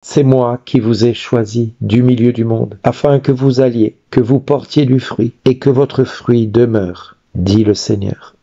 C'est moi qui vous ai choisi du milieu du monde, afin que vous alliez, que vous portiez du fruit, et que votre fruit demeure, dit le Seigneur.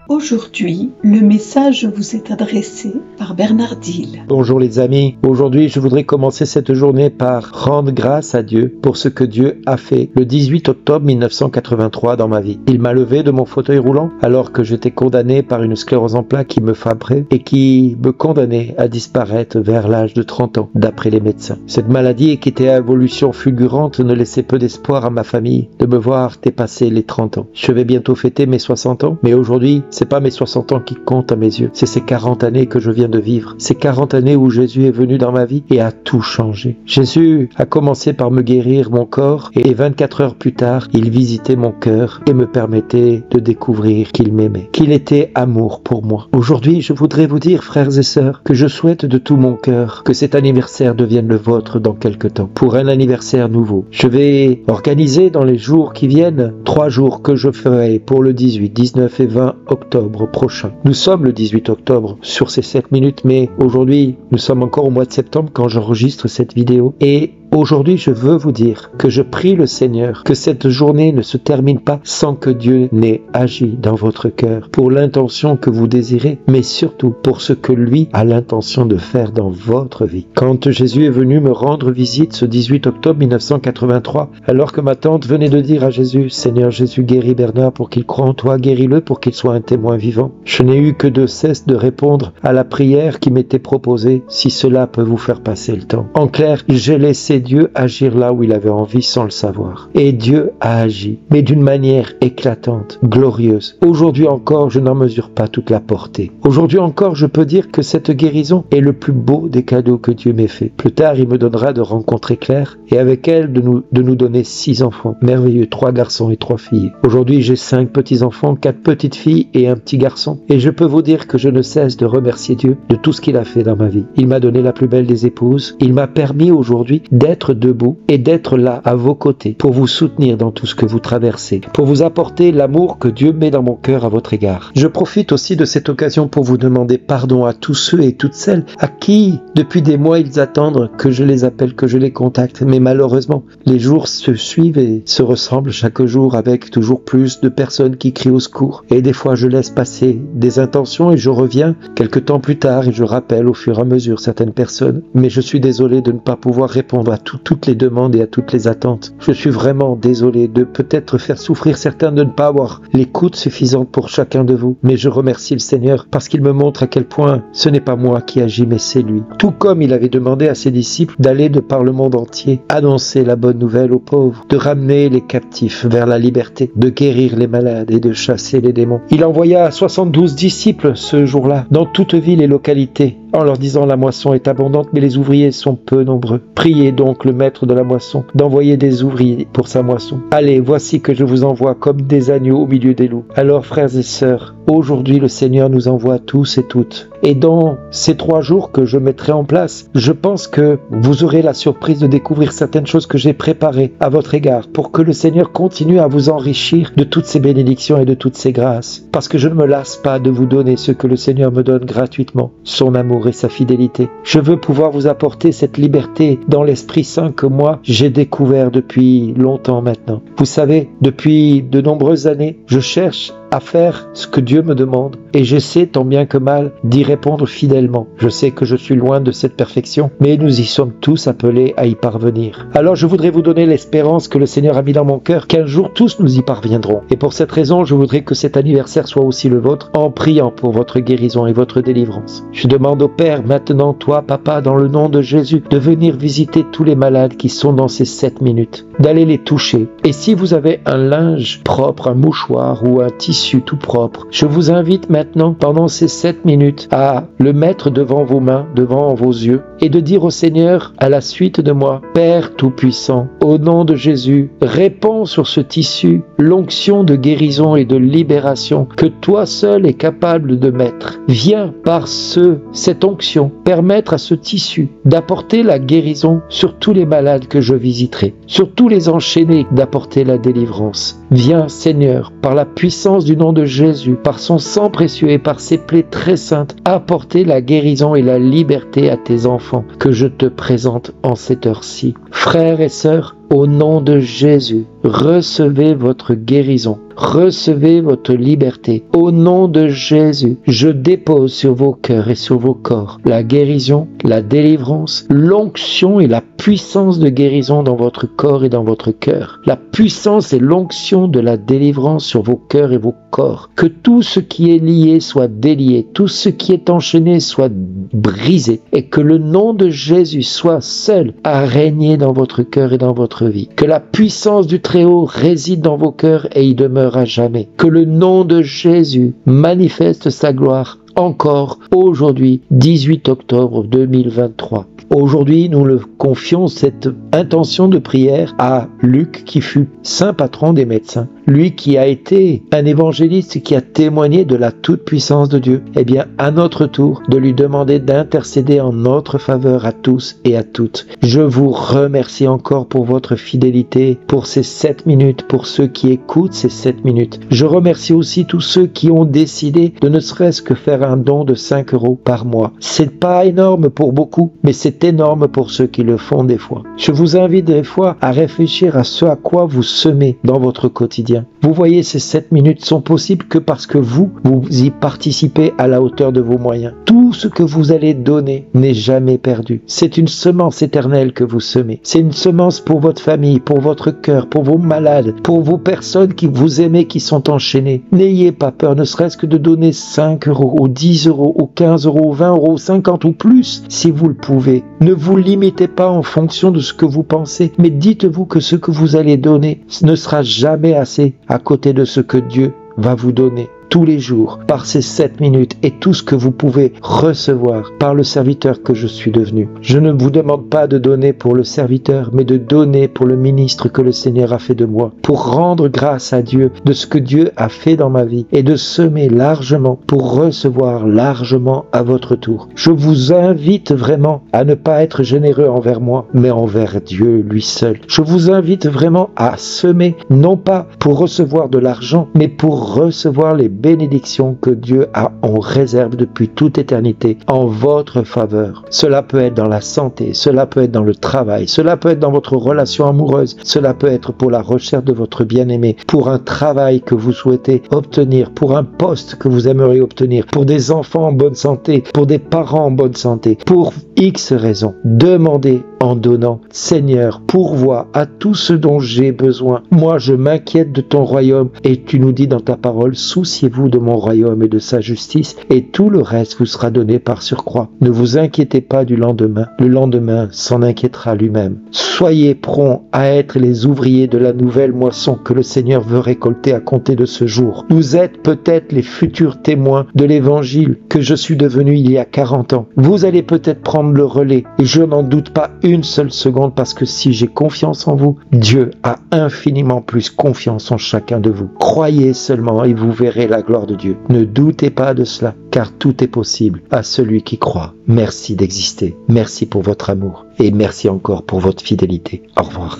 Aujourd'hui, le message vous est adressé par Bernard Dille. Bonjour les amis, aujourd'hui je voudrais commencer cette journée par rendre grâce à Dieu pour ce que Dieu a fait le 18 octobre 1983 dans ma vie. Il m'a levé de mon fauteuil roulant alors que j'étais condamné par une sclérose en plaques qui me frapperait et qui me condamnait à disparaître vers l'âge de 30 ans, d'après les médecins. Cette maladie qui était à évolution fulgurante ne laissait peu d'espoir à ma famille de me voir dépasser les 30 ans. Je vais bientôt fêter mes 60 ans, mais aujourd'hui, c'est pas mes 60 ans qui comptent à mes yeux, c'est ces 40 années que je viens de vivre. Ces 40 années où Jésus est venu dans ma vie et a tout changé. Jésus a commencé par me guérir mon corps et 24 heures plus tard, il visitait mon cœur et me permettait de découvrir qu'il m'aimait, qu'il était amour pour moi. Aujourd'hui, je voudrais vous dire, frères et sœurs, que je souhaite de tout mon cœur que cet anniversaire devienne le vôtre dans quelque temps, pour un anniversaire nouveau. Je vais organiser dans les jours qui viennent 3 jours que je ferai pour le 18, 19 et 20 octobre prochain. Nous sommes le 18 octobre sur ces 7 minutes, mais aujourd'hui, nous sommes encore au mois de septembre quand j'enregistre cette vidéo. Et aujourd'hui, je veux vous dire que je prie le Seigneur que cette journée ne se termine pas sans que Dieu n'ait agi dans votre cœur pour l'intention que vous désirez, mais surtout pour ce que lui a l'intention de faire dans votre vie. Quand Jésus est venu me rendre visite ce 18 octobre 1983, alors que ma tante venait de dire à Jésus, Seigneur Jésus, guéris Bernard pour qu'il croie en toi, guéris-le pour qu'il soit un témoin vivant. Je n'ai eu que de cesse de répondre à la prière qui m'était proposée, si cela peut vous faire passer le temps. En clair, j'ai laissé Dieu agir là où il avait envie sans le savoir. Et Dieu a agi, mais d'une manière éclatante, glorieuse. Aujourd'hui encore, je n'en mesure pas toute la portée. Aujourd'hui encore, je peux dire que cette guérison est le plus beau des cadeaux que Dieu m'ait fait. Plus tard, il me donnera de rencontrer Claire et avec elle de nous donner 6 enfants. Merveilleux, 3 garçons et 3 filles. Aujourd'hui, j'ai 5 petits-enfants, 4 petites filles et un petit garçon. Et je peux vous dire que je ne cesse de remercier Dieu de tout ce qu'il a fait dans ma vie. Il m'a donné la plus belle des épouses. Il m'a permis aujourd'hui d'être debout et d'être là à vos côtés pour vous soutenir dans tout ce que vous traversez, pour vous apporter l'amour que Dieu met dans mon cœur à votre égard. Je profite aussi de cette occasion pour vous demander pardon à tous ceux et toutes celles à qui, depuis des mois, ils attendent que je les appelle, que je les contacte. Mais malheureusement, les jours se suivent et se ressemblent chaque jour avec toujours plus de personnes qui crient au secours. Et des fois, je laisse passer des intentions et je reviens quelques temps plus tard et je rappelle au fur et à mesure certaines personnes. Mais je suis désolé de ne pas pouvoir répondre à toutes les demandes et à toutes les attentes. Je suis vraiment désolé de peut-être faire souffrir certains de ne pas avoir l'écoute suffisante pour chacun de vous. Mais je remercie le Seigneur parce qu'il me montre à quel point ce n'est pas moi qui agis, mais c'est lui. Tout comme il avait demandé à ses disciples d'aller de par le monde entier, annoncer la bonne nouvelle aux pauvres, de ramener les captifs vers la liberté, de guérir les malades et de chasser les démons. Il envoya 72 disciples ce jour-là, dans toute ville et localité, en leur disant la moisson est abondante mais les ouvriers sont peu nombreux. Priez donc le maître de la moisson d'envoyer des ouvriers pour sa moisson. Allez, voici que je vous envoie comme des agneaux au milieu des loups. Alors frères et sœurs, aujourd'hui le Seigneur nous envoie tous et toutes. Et dans ces 3 jours que je mettrai en place, je pense que vous aurez la surprise de découvrir certaines choses que j'ai préparées à votre égard pour que le Seigneur continue à vous enrichir de toutes ces bénédictions et de toutes ces grâces. Parce que je ne me lasse pas de vous donner ce que le Seigneur me donne gratuitement, son amour et sa fidélité. Je veux pouvoir vous apporter cette liberté dans l'Esprit Saint que moi, j'ai découvert depuis longtemps maintenant. Vous savez, depuis de nombreuses années, je cherche à faire ce que Dieu me demande et j'essaie tant bien que mal d'y répondre fidèlement. Je sais que je suis loin de cette perfection, mais nous y sommes tous appelés à y parvenir. Alors je voudrais vous donner l'espérance que le Seigneur a mis dans mon cœur qu'un jour tous nous y parviendrons. Et pour cette raison, je voudrais que cet anniversaire soit aussi le vôtre en priant pour votre guérison et votre délivrance. Je demande au Père maintenant, toi, Papa, dans le nom de Jésus, de venir visiter tous les malades qui sont dans ces 7 minutes. d'aller les toucher. Et si vous avez un linge propre, un mouchoir ou un tissu tout propre, je vous invite maintenant, pendant ces 7 minutes, à le mettre devant vos mains, devant vos yeux, et de dire au Seigneur, à la suite de moi, Père Tout-Puissant, au nom de Jésus, répands sur ce tissu l'onction de guérison et de libération que toi seul es capable de mettre. Viens par cette onction permettre à ce tissu d'apporter la guérison sur tous les malades que je visiterai, sur tous les enchaînés, d'apporter la délivrance. Viens Seigneur, par la puissance du nom de Jésus, par son sang précieux et par ses plaies très saintes, apporter la guérison et la liberté à tes enfants que je te présente en cette heure-ci. Frères et sœurs, au nom de Jésus, recevez votre guérison, recevez votre liberté. Au nom de Jésus, je dépose sur vos cœurs et sur vos corps la guérison, la délivrance, l'onction et la puissance de guérison dans votre corps et dans votre cœur. La puissance et l'onction de la délivrance sur vos cœurs et vos corps. Que tout ce qui est lié soit délié, tout ce qui est enchaîné soit brisé et que le nom de Jésus soit seul à régner dans votre cœur et dans votre vie. Que la puissance du Très-Haut réside dans vos cœurs et y demeure à jamais. Que le nom de Jésus manifeste sa gloire encore aujourd'hui, 18 octobre 2023. Aujourd'hui, nous le confions cette intention de prière à Luc, qui fut saint patron des médecins. Lui qui a été un évangéliste qui a témoigné de la toute-puissance de Dieu. Eh bien, à notre tour, de lui demander d'intercéder en notre faveur à tous et à toutes. Je vous remercie encore pour votre fidélité, pour ces 7 minutes, pour ceux qui écoutent ces 7 minutes. Je remercie aussi tous ceux qui ont décidé de ne serait-ce que faire un don de 5 € par mois. C'est pas énorme pour beaucoup, mais c'est énorme pour ceux qui le font des fois. Je vous invite des fois à réfléchir à ce à quoi vous semez dans votre quotidien. Vous voyez, ces 7 minutes sont possibles que parce que vous y participez à la hauteur de vos moyens. Tout ce que vous allez donner n'est jamais perdu. C'est une semence éternelle que vous semez. C'est une semence pour votre famille, pour votre cœur, pour vos malades, pour vos personnes qui vous aimez, qui sont enchaînées. N'ayez pas peur, ne serait-ce que de donner 5 € ou 10 € ou 15 € ou 20 €, 50 ou plus, si vous le pouvez. Ne vous limitez pas en fonction de ce que vous pensez, mais dites-vous que ce que vous allez donner ne sera jamais assez à côté de ce que Dieu va vous donner tous les jours, par ces 7 minutes et tout ce que vous pouvez recevoir par le serviteur que je suis devenu. Je ne vous demande pas de donner pour le serviteur, mais de donner pour le ministre que le Seigneur a fait de moi, pour rendre grâce à Dieu de ce que Dieu a fait dans ma vie et de semer largement pour recevoir largement à votre tour. Je vous invite vraiment à ne pas être généreux envers moi, mais envers Dieu lui seul. Je vous invite vraiment à semer, non pas pour recevoir de l'argent, mais pour recevoir les bénédictions que Dieu a en réserve depuis toute éternité en votre faveur. Cela peut être dans la santé, cela peut être dans le travail, cela peut être dans votre relation amoureuse, cela peut être pour la recherche de votre bien-aimé, pour un travail que vous souhaitez obtenir, pour un poste que vous aimeriez obtenir, pour des enfants en bonne santé, pour des parents en bonne santé, pour X raisons. Demandez en donnant. Seigneur, pourvois à tout ce dont j'ai besoin. Moi, je m'inquiète de ton royaume et tu nous dis dans ta parole, souciez-vous de mon royaume et de sa justice et tout le reste vous sera donné par surcroît. Ne vous inquiétez pas du lendemain. Le lendemain s'en inquiétera lui-même. Soyez prompts à être les ouvriers de la nouvelle moisson que le Seigneur veut récolter à compter de ce jour. Vous êtes peut-être les futurs témoins de l'évangile que je suis devenu il y a 40 ans. Vous allez peut-être prendre le relais et je n'en doute pas une seule seconde parce que si j'ai confiance en vous, Dieu a infiniment plus confiance en chacun de vous. Croyez seulement et vous verrez la gloire de Dieu. Ne doutez pas de cela car tout est possible à celui qui croit. Merci d'exister. Merci pour votre amour et merci encore pour votre fidélité. Au revoir.